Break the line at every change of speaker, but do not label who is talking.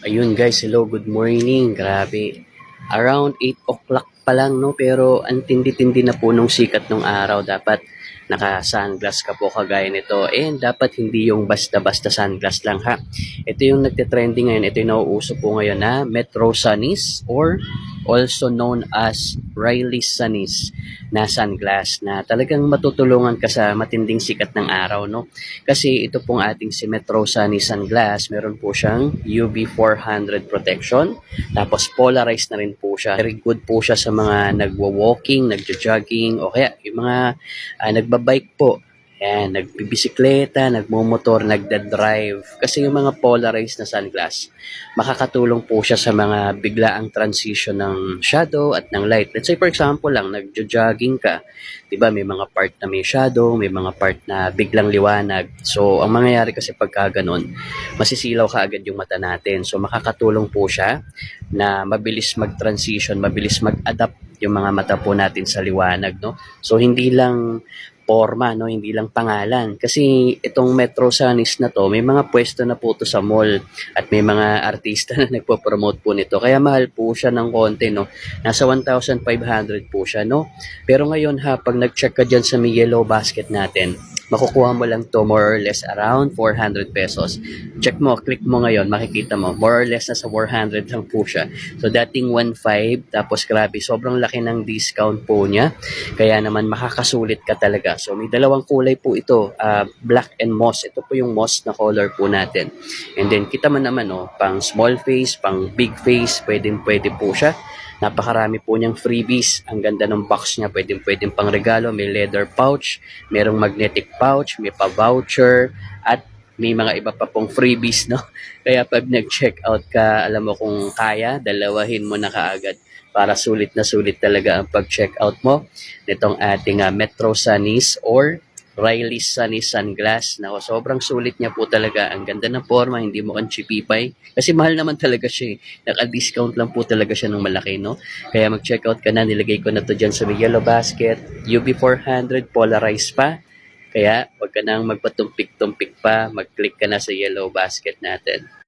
Ayun guys, hello, good morning. Grabe. Around 8 o'clock pa lang, no? Pero ang tindi-tindi na po nung sikat nung araw. Dapat naka-sunglass ka po kagaya nito. And dapat hindi yung basta-basta sunglass lang, ha? Ito yung nagte-trending ngayon. Ito yung nauuso po ngayon na Metro Sunnies or also known as Riley Sunnies na sunglass na talagang matutulungan ka sa matinding sikat ng araw, no? Kasi ito pong ating si Metro Sunny Sunglass, meron po siyang UV 400 protection, tapos polarized na rin po siya. Very good po siya sa mga nagwo-walking, nagjo-jogging, o kaya yung mga nagbabike po. Ayan, nagbibisikleta, nagmumotor, nagda-drive. Kasi yung mga polarized na sunglass, makakatulong po siya sa mga biglaang transition ng shadow at ng light. Let's say for example lang, nagjo-jogging ka, 'di ba? May mga part na may shadow, may mga part na biglang liwanag. So, ang mangyayari kasi pagka ganun, masisilaw kaagad yung mata natin. So, makakatulong po siya na mabilis mag-transition, mabilis mag-adapt yung mga mata po natin sa liwanag, no? So, hindi lang forma, no? Hindi lang pangalan. Kasi itong Metro Sunnies na to, may mga pwesto na po to sa mall at may mga artista na nagpo-promote po nito. Kaya mahal po siya ng konti, no? Nasa 1,500 po siya, no? Pero ngayon ha, pag nag-check ka dyan sa may yellow basket natin, makukuha mo lang to more or less around 400 pesos. Check mo, click mo ngayon, makikita mo, more or less nasa 400 lang po siya. So dating 1,500, tapos grabe, sobrang laki ng discount po niya. Kaya naman makakasulit ka talaga. So may dalawang kulay po ito, black and moss. Ito po yung moss na color po natin. And then kita man naman, oh, pang small face, pang big face, pwede po siya. Napakarami po niyang freebies. Ang ganda ng box niya. Pwedeng pang regalo. May leather pouch, merong magnetic pouch, may pa-voucher, at may mga iba pa pong freebies, no? Kaya pag nag-check out ka, alam mo kung kaya, dalawahin mo na kaagad para sulit na sulit talaga ang pag-check out mo nitong ating Metro Sunnies or Riley Sunny Sunglass. Nako, sobrang sulit niya po talaga. Ang ganda ng forma, hindi mo kan chipipay. Kasi mahal naman talaga siya, eh. Naka-discount lang po talaga siya ng malaki, no? Kaya mag-check out ka na. Nilagay ko na to dyan sa may yellow basket. UV 400, polarized pa. Kaya wag ka nang magpatumpik-tumpik pa. Mag-click ka na sa yellow basket natin.